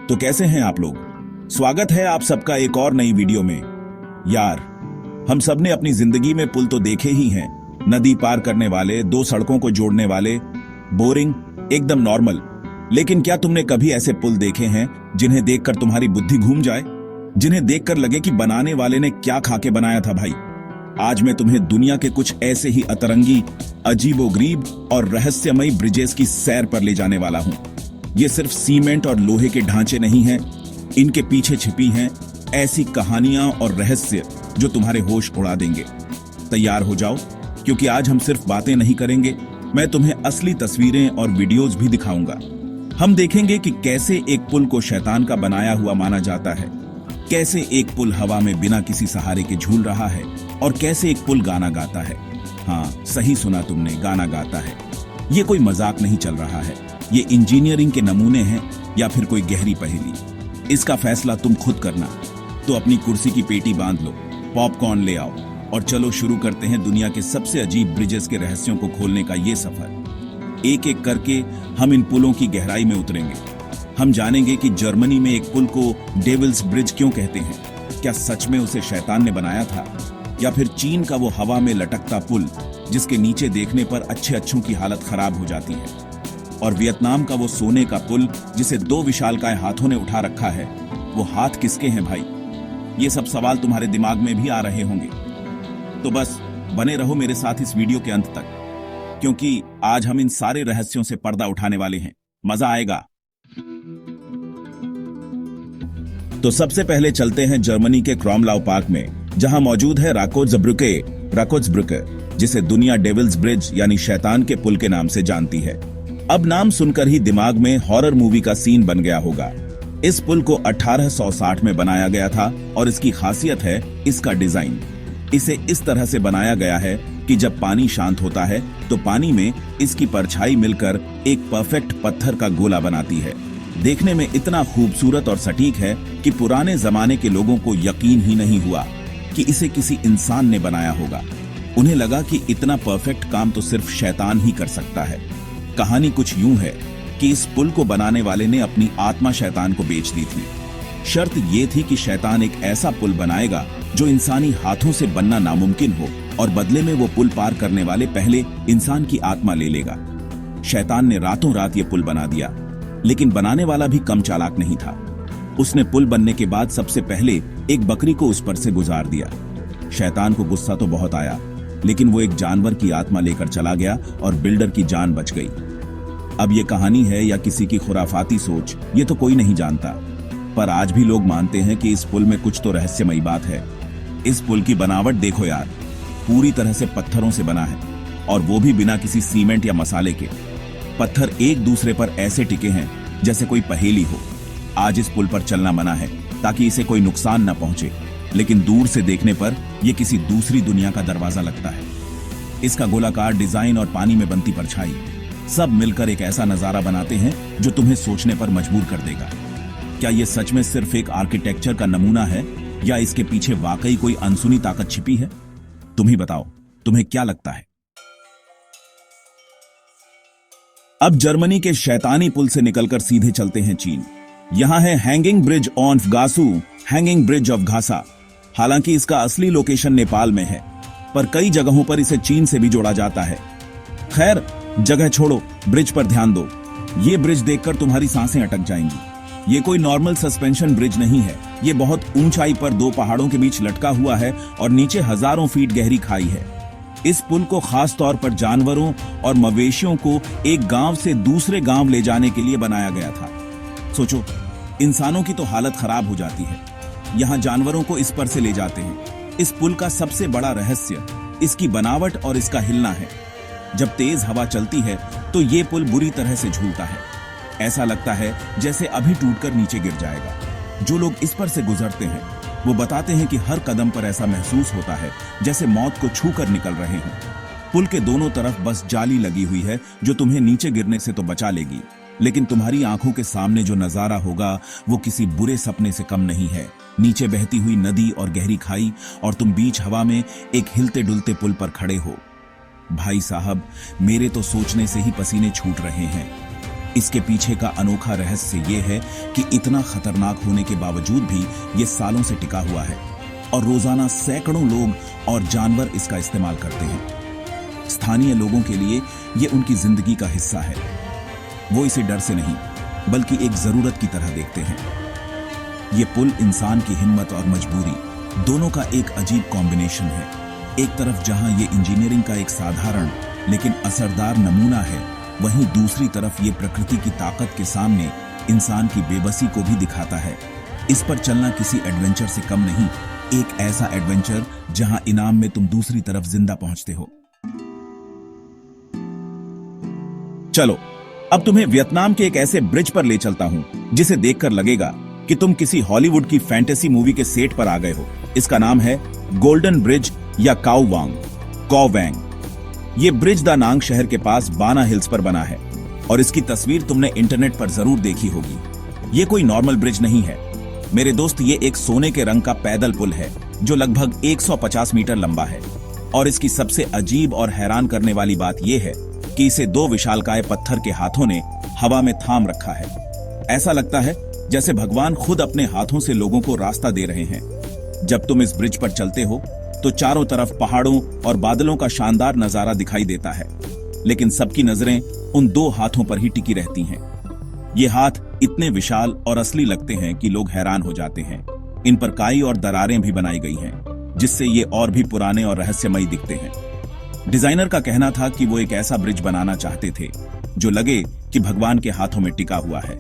तो कैसे हैं आप लोग। स्वागत है आप सबका एक और नई वीडियो में। यार, हम सब ने अपनी जिंदगी में पुल तो देखे ही हैं। नदी पार करने वाले, दो सड़कों को जोड़ने वाले, बोरिंग, एकदम नॉर्मल। लेकिन क्या तुमने कभी ऐसे पुल देखे हैं जिन्हें देखकर तुम्हारी बुद्धि घूम जाए, जिन्हें देखकर लगे कि बनाने वाले ने क्या खा के बनाया था भाई। आज मैं तुम्हें दुनिया के कुछ ऐसे ही अतरंगी, अजीबोगरीब और रहस्यमयी ब्रिजेस की सैर पर ले जाने वाला हूं। ये सिर्फ सीमेंट और लोहे के ढांचे नहीं हैं, इनके पीछे छिपी हैं ऐसी कहानियां और रहस्य जो तुम्हारे होश उड़ा देंगे। तैयार हो जाओ, क्योंकि आज हम सिर्फ बातें नहीं करेंगे, मैं तुम्हें असली तस्वीरें और वीडियोस भी दिखाऊंगा। हम देखेंगे कि कैसे एक पुल को शैतान का बनाया हुआ माना जाता है, कैसे एक पुल हवा में बिना किसी सहारे के झूल रहा है, और कैसे एक पुल गाना गाता है। हाँ, सही सुना तुमने, गाना गाता है। ये कोई मजाक नहीं चल रहा है, ये इंजीनियरिंग के नमूने हैं या फिर कोई गहरी पहेली। इसका फैसला तुम खुद करना। तो अपनी कुर्सी की पेटी बांध लो, पॉपकॉर्न ले आओ और चलो शुरू करते हैं दुनिया के सबसे अजीब ब्रिजेस के रहस्यों को खोलने का ये सफर। एक एक करके हम इन पुलों की गहराई में उतरेंगे। हम जानेंगे कि जर्मनी में एक पुल को डेविल्स ब्रिज क्यों कहते हैं। क्या सच में उसे शैतान ने बनाया था, या फिर चीन का वो हवा में लटकता पुल जिसके नीचे देखने पर अच्छों की हालत खराब हो जाती है, और वियतनाम का वो सोने का पुल जिसे दो विशालकाय हाथों ने उठा रखा है। वो हाथ किसके हैं भाई? ये सब सवाल तुम्हारे दिमाग में भी आ रहे होंगे। तो बस बने रहो मेरे साथ इस वीडियो के अंत तक, क्योंकि आज हम इन सारे रहस्यों से पर्दा उठाने वाले हैं। मजा आएगा। तो सबसे पहले चलते हैं जर्मनी के क्रॉमलाउ पार्क में, जहां मौजूद है राकोट्सब्रुके, जिसे दुनिया डेविल्स ब्रिज यानी शैतान के पुल के नाम से जानती है। अब नाम सुनकर ही दिमाग में हॉरर मूवी का सीन बन गया होगा। इस पुल को 1860 में बनाया गया था और इसकी खासियत है इसका डिजाइन। इसे इस तरह से बनाया गया है कि जब पानी शांत होता है तो पानी में इसकी परछाई मिलकर एक परफेक्ट पत्थर का गोला बनाती है। देखने में इतना खूबसूरत और सटीक है कि पुराने जमाने के लोगों को यकीन ही नहीं हुआ कि इसे किसी इंसान ने बनाया होगा। उन्हें लगा कि इतना परफेक्ट काम तो सिर्फ शैतान ही कर सकता है। कहानी कुछ यूं है कि इस पुल को बनाने वाले ने अपनी आत्मा शैतान को बेच दी थी। शर्त ये थी कि शैतान एक ऐसा पुल बनाएगा जो इंसानी हाथों से बनना नामुमकिन हो, और बदले में वो पुल पार करने वाले पहले इंसान की आत्मा ले लेगा। शैतान ने रातों रात ये पुल बना दिया, लेकिन बनाने वाला भी कम चालाक नहीं था। उसने पुल बनने के बाद सबसे पहले एक बकरी को उस पर से गुजार दिया। शैतान को गुस्सा तो बहुत आया, लेकिन वो एक जानवर की आत्मा लेकर चला गया और बिल्डर की जान बच गई। अब ये कहानी है या किसी की खुराफाती सोच, ये तो कोई नहीं जानता, पर आज भी लोग मानते हैं कि इस पुल में कुछ तो रहस्यमयी बात है। इस पुल की बनावट देखो यार, पूरी तरह से पत्थरों से बना है, और वो भी बिना किसी सीमेंट या मसाले के। पत्थर एक दूसरे पर ऐसे टिके हैं जैसे कोई पहेली हो। आज इस पुल पर चलना मना है ताकि इसे कोई नुकसान न पहुंचे, लेकिन दूर से देखने पर यह किसी दूसरी दुनिया का दरवाजा लगता है। इसका गोलाकार डिजाइन और पानी में बनती परछाई सब मिलकर एक ऐसा नजारा बनाते हैं जो तुम्हें सोचने पर मजबूर कर देगा। क्या यह सच में सिर्फ एक आर्किटेक्चर का नमूना है, या इसके पीछे वाकई कोई अनसुनी ताकत छिपी है? तुम ही बताओ, तुम्हें क्या लगता है? अब जर्मनी के शैतानी पुल से निकलकर सीधे चलते हैं चीन। यहां है hanging bridge of Ghasa, hanging bridge of Ghasa. हालांकि इसका असली लोकेशन नेपाल में है, पर कई जगहों पर इसे चीन से भी जोड़ा जाता है। खैर, जगह छोड़ो, ब्रिज पर ध्यान दो। ये ब्रिज देखकर तुम्हारी सांसें अटक जाएंगी। ये कोई नॉर्मल सस्पेंशन ब्रिज नहीं है। ये बहुत ऊंचाई पर दो पहाड़ों के बीच लटका हुआ है और नीचे हजारों फीट गहरी खाई है। इस पुल को खास तौर पर जानवरों और मवेशियों को एक गांव से दूसरे गांव ले जाने के लिए बनाया गया था। सोचो, इंसानों की तो हालत खराब हो जाती है, यहां जानवरों को इस पर से ले जाते हैं। इस पुल का सबसे बड़ा रहस्य इसकी बनावट और इसका हिलना है। जब तेज हवा चलती है तो ये पुल बुरी तरह से झूलता है। ऐसा लगता है जैसे अभी टूटकर नीचे गिर जाएगा। जो लोग इस पर से गुजरते हैं वो बताते हैं कि हर कदम पर ऐसा महसूस होता है जैसे मौत को छूकर निकल रहे हों। पुल के दोनों तरफ बस जाली लगी हुई है जो तुम्हें नीचे गिरने से तो बचा लेगी, लेकिन तुम्हारी आंखों के सामने जो नजारा होगा वो किसी बुरे सपने से कम नहीं है। नीचे बहती हुई नदी और गहरी खाई, और तुम बीच हवा में एक हिलते डुलते पुल पर खड़े हो। भाई साहब, मेरे तो सोचने से ही पसीने छूट रहे हैं। इसके पीछे का अनोखा रहस्य ये है कि इतना खतरनाक होने के बावजूद भी ये सालों से टिका हुआ है और रोजाना सैकड़ों लोग और जानवर इसका इस्तेमाल करते हैं। स्थानीय लोगों के लिए ये उनकी जिंदगी का हिस्सा है। वो इसे डर से नहीं बल्कि एक जरूरत की तरह देखते हैं। ये पुल इंसान की हिम्मत और मजबूरी दोनों का एक अजीब कॉम्बिनेशन है। एक तरफ जहां ये इंजीनियरिंग का एक साधारण लेकिन असरदार नमूना है, वहीं दूसरी तरफ ये प्रकृति की ताकत के सामने इंसान की बेबसी को भी दिखाता है। इस पर चलना किसी एडवेंचर से कम नहीं, एक ऐसा एडवेंचर जहां इनाम में तुम दूसरी तरफ जिंदा पहुंचते हो। चलो अब तुम्हें वियतनाम के एक ऐसे ब्रिज पर ले चलता हूं जिसे देखकर लगेगा कि तुम किसी हॉलीवुड की फैंटेसी मूवी के सेट पर आ गए हो। इसका नाम है गोल्डन ब्रिज या काओवांग। ये ब्रिज दा नांग शहर के पास बाना हिल्स पर बना है और इसकी तस्वीर तुमने इंटरनेट पर जरूर देखी होगी। ये कोई नॉर्मल ब्रिज नहीं है मेरे दोस्त, ये एक सोने के रंग का पैदल पुल है जो लगभग 150 मीटर लंबा है। और इसकी सबसे अजीब और हैरान करने वाली बात यह है कि इसे दो विशालकाय पत्थर के हाथों ने हवा में थाम रखा है। ऐसा लगता है जैसे भगवान खुद अपने हाथों से लोगों को रास्ता दे रहे हैं। जब तुम इस ब्रिज पर चलते हो तो चारों तरफ पहाड़ों और बादलों का शानदार नजारा दिखाई देता है, लेकिन सबकी नजरें उन दो हाथों पर ही टिकी रहती हैं। ये हाथ इतने विशाल और असली लगते हैं कि लोग हैरान हो जाते हैं। इन पर काई और दरारें भी बनाई गई हैं, जिससे ये और भी पुराने और रहस्यमयी दिखते हैं। डिजाइनर का कहना था कि वो एक ऐसा ब्रिज बनाना चाहते थे जो लगे कि भगवान के हाथों में टिका हुआ है।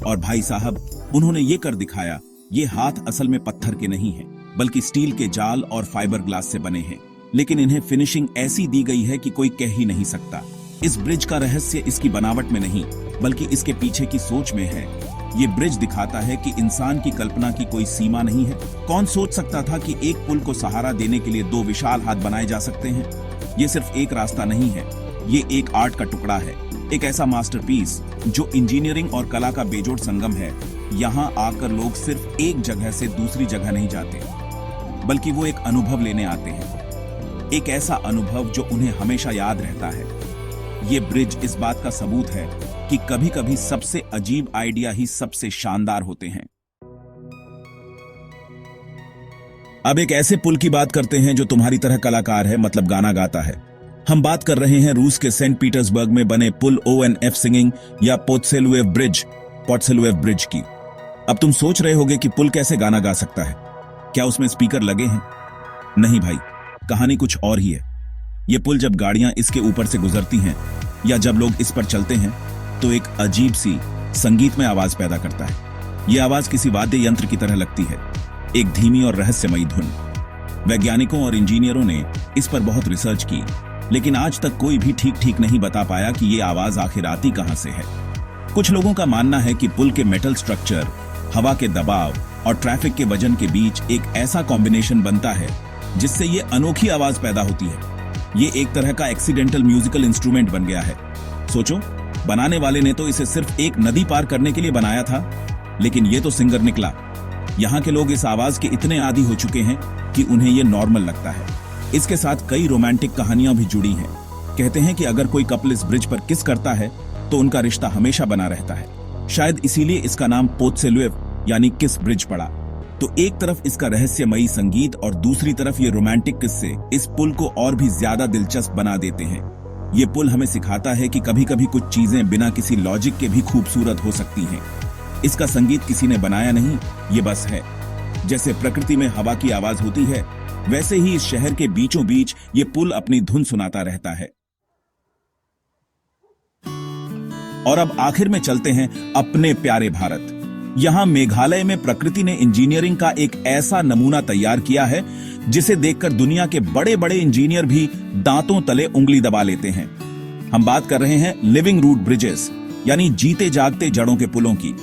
और भाई साहब, उन्होंने ये कर दिखाया। ये हाथ असल में पत्थर के नहीं हैं, बल्कि स्टील के जाल और फाइबर ग्लास से बने हैं, लेकिन इन्हें फिनिशिंग ऐसी दी गई है कि कोई कह ही नहीं सकता। इस ब्रिज का रहस्य इसकी बनावट में नहीं बल्कि इसके पीछे की सोच में है। ये ब्रिज दिखाता है कि इंसान की कल्पना की कोई सीमा नहीं है। कौन सोच सकता था कि एक पुल को सहारा देने के लिए दो विशाल हाथ बनाए जा सकते हैं। ये सिर्फ एक रास्ता नहीं है, ये एक आर्ट का टुकड़ा है, एक ऐसा मास्टरपीस जो इंजीनियरिंग और कला का बेजोड़ संगम है। यहाँ आकर लोग सिर्फ एक जगह से दूसरी जगह नहीं जाते, बल्कि वो एक अनुभव लेने आते हैं, एक ऐसा अनुभव जो उन्हें हमेशा याद रहता है। ये ब्रिज इस बात का सबूत है कि कभी-कभी सबसे अजीब आइडिया ही सबसे शानदार होते हैं। अब एक ऐसे पुल की बात करते हैं जो तुम्हारी तरह कलाकार है, मतलब गाना गाता है। हम बात कर रहे हैं रूस के सेंट पीटर्सबर्ग में बने पुल ONF सिंगिंग या पोत्सेलुएव ब्रिज की। अब तुम सोच रहे होगे कि पुल कैसे गाना गा सकता है, क्या उसमें स्पीकर लगे हैं? नहीं भाई, कहानी कुछ और ही है। यह पुल जब गाड़ियां इसके ऊपर से गुजरती हैं या जब लोग इस पर चलते हैं तो एक अजीब सी संगीतमय आवाज पैदा करता है। यह आवाज किसी वाद्य यंत्र की तरह लगती है, एक धीमी और रहस्यमयी धुन। वैज्ञानिकों और इंजीनियरों ने इस पर बहुत रिसर्च की, लेकिन आज तक कोई भी ठीक नहीं बता पाया कि ये आवाज आखिर आती कहां से है। कुछ लोगों का मानना है कि पुल के मेटल स्ट्रक्चर, हवा के दबाव और ट्रैफिक के वजन के बीच एक ऐसा कॉम्बिनेशन बनता है जिससे ये अनोखी आवाज पैदा होती है। ये एक तरह का एक्सीडेंटल म्यूजिकल इंस्ट्रूमेंट बन गया है। सोचो, बनाने वाले ने तो इसे सिर्फ एक नदी पार करने के लिए बनाया था, लेकिन ये तो सिंगर निकला। यहाँ के लोग इस आवाज के इतने आदी हो चुके हैं कि उन्हें ये नॉर्मल लगता है। इसके साथ कई रोमांटिक कहानियां भी जुड़ी हैं। कहते हैं कि अगर कोई कपल इस ब्रिज पर किस करता है तो उनका रिश्ता हमेशा बना रहता है। शायद इसीलिए इसका नाम पोत्सेलुएव यानी किस ब्रिज पड़ा। तो एक तरफ इसका रहस्यमयी संगीत और दूसरी तरफ ये रोमांटिक किस्से इस पुल को और भी ज्यादा दिलचस्प बना देते हैं। ये पुल हमें सिखाता है कि कभी-कभी कुछ चीजें बिना किसी लॉजिक के भी खूबसूरत हो सकती हैं। इसका संगीत किसी ने बनाया नहीं, ये बस है। जैसे प्रकृति में हवा की आवाज होती है, वैसे ही इस शहर के बीचों बीच ये पुल अपनी धुन सुनाता रहता है। और अब आखिर में चलते हैं अपने प्यारे भारत। यहां मेघालय में प्रकृति ने इंजीनियरिंग का एक ऐसा नमूना तैयार किया है जिसे देखकर दुनिया के बड़े बड़े इंजीनियर भी दांतों तले उंगली दबा लेते हैं। हम बात कर रहे हैं लिविंग रूट ब्रिजेस, यानी जीते जागते जड़ों के पुलों की।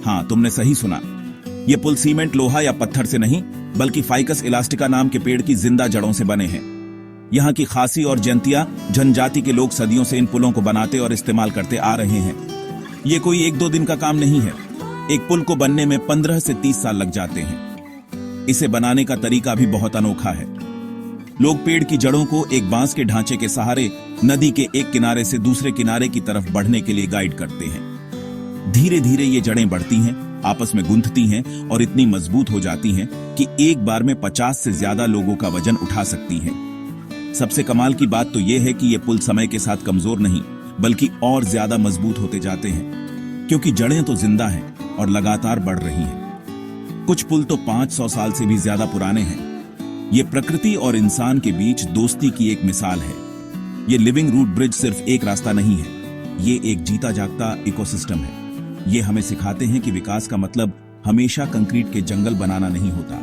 हाँ, तुमने सही सुना। ये पुल सीमेंट, लोहा या पत्थर से नहीं, बल्कि फाइकस इलास्टिका नाम के पेड़ की जिंदा जड़ों से बने हैं। यहाँ की खासी और जयंतिया जनजाति के लोग सदियों से इन पुलों को बनाते और इस्तेमाल करते आ रहे हैं। ये कोई 1-2 दिन का काम नहीं है। एक पुल को बनने में 15 से 30 साल लग जाते हैं। इसे बनाने का तरीका भी बहुत अनोखा है। लोग पेड़ की जड़ों को एक बांस के ढांचे के सहारे नदी के एक किनारे से दूसरे किनारे की तरफ बढ़ने के लिए गाइड करते हैं। धीरे धीरे ये जड़ें बढ़ती हैं, आपस में गुंथती हैं और इतनी मजबूत हो जाती हैं कि एक बार में 50 से ज्यादा लोगों का वजन उठा सकती हैं। सबसे कमाल की बात तो यह है कि ये पुल समय के साथ कमजोर नहीं बल्कि और ज्यादा मजबूत होते जाते हैं, क्योंकि जड़ें तो जिंदा हैं और लगातार बढ़ रही हैं। कुछ पुल तो 500 साल से भी ज्यादा पुराने हैं। ये प्रकृति और इंसान के बीच दोस्ती की एक मिसाल है। ये लिविंग रूट ब्रिज सिर्फ एक रास्ता नहीं है, ये एक जीता जागता इकोसिस्टम है। ये हमें सिखाते हैं कि विकास का मतलब हमेशा कंक्रीट के जंगल बनाना नहीं होता।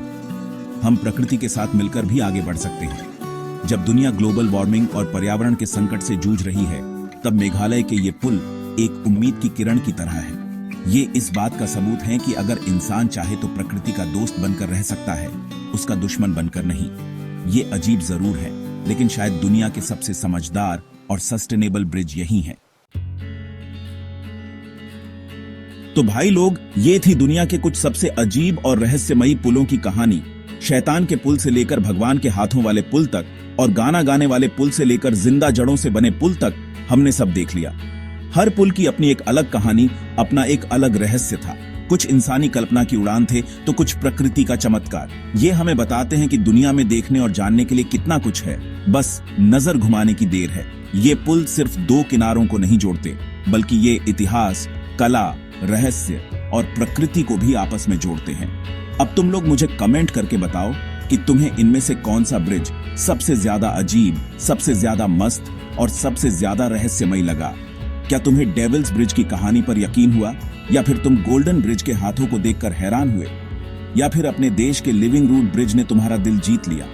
हम प्रकृति के साथ मिलकर भी आगे बढ़ सकते हैं। जब दुनिया ग्लोबल वार्मिंग और पर्यावरण के संकट से जूझ रही है, तब मेघालय के ये पुल एक उम्मीद की किरण की तरह है। ये इस बात का सबूत है कि अगर इंसान चाहे तो प्रकृति का दोस्त बनकर रह सकता है, उसका दुश्मन बनकर नहीं। ये अजीब जरूर है, लेकिन शायद दुनिया के सबसे समझदार और सस्टेनेबल ब्रिज यही है। तो भाई लोग, ये थी दुनिया के कुछ सबसे अजीब और रहस्यमयी पुलों की कहानी। शैतान के पुल से लेकर भगवान के हाथों वाले पुल तक, और गाना गाने वाले पुल से लेकर जिंदा जड़ों से बने पुल तक हमने सब देख लिया। हर पुल की अपनी एक अलग कहानी, अपना एक अलग रहस्य था। कुछ इंसानी कल्पना की उड़ान थे तो कुछ प्रकृति का चमत्कार। ये हमें बताते हैं कि दुनिया में देखने और जानने के लिए कितना कुछ है, बस नजर घुमाने की देर है। ये पुल सिर्फ दो किनारों को नहीं जोड़ते, बल्कि ये इतिहास, कला, रहस्य और प्रकृति को भी आपस में जोड़ते हैं। अब तुम लोग मुझे कमेंट करके बताओ कि तुम्हें इनमें से कौन सा ब्रिज सबसे ज्यादा अजीब, सबसे ज्यादा मस्त और सबसे ज्यादा रहस्यमयी लगा। क्या तुम्हें डेविल्स ब्रिज की कहानी पर यकीन हुआ, या फिर तुम गोल्डन ब्रिज के हाथों को देखकर हैरान हुए, या फिर अपने देश के लिविंग रूट ब्रिज ने तुम्हारा दिल जीत लिया?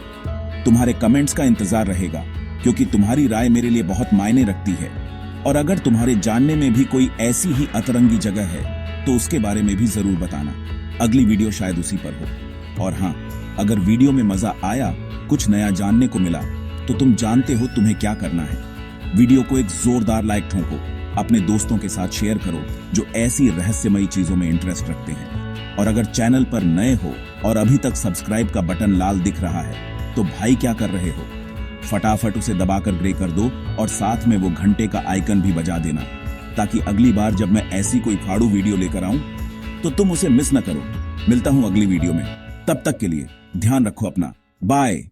तुम्हारे कमेंट्स का इंतजार रहेगा, क्योंकि तुम्हारी राय मेरे लिए बहुत मायने रखती है। और अगर तुम्हारे जानने में भी कोई ऐसी ही अतरंगी जगह है तो उसके बारे में भी जरूर बताना। अगली वीडियो शायद उसी पर हो। और हाँ, अगर वीडियो में मजा आया, कुछ नया जानने को मिला, तो तुम जानते हो तुम्हें क्या करना है। वीडियो को एक जोरदार लाइक ठोको, अपने दोस्तों के साथ शेयर करो जो ऐसी रहस्यमयी चीजों में इंटरेस्ट रखते हैं। और अगर चैनल पर नए हो और अभी तक सब्सक्राइब का बटन लाल दिख रहा है तो भाई क्या कर रहे हो, फटाफट उसे दबाकर ग्रे कर दो और साथ में वो घंटे का आइकन भी बजा देना, ताकि अगली बार जब मैं ऐसी कोई फाड़ू वीडियो लेकर आऊं तो तुम उसे मिस न करो। मिलता हूं अगली वीडियो में, तब तक के लिए ध्यान रखो अपना। बाय।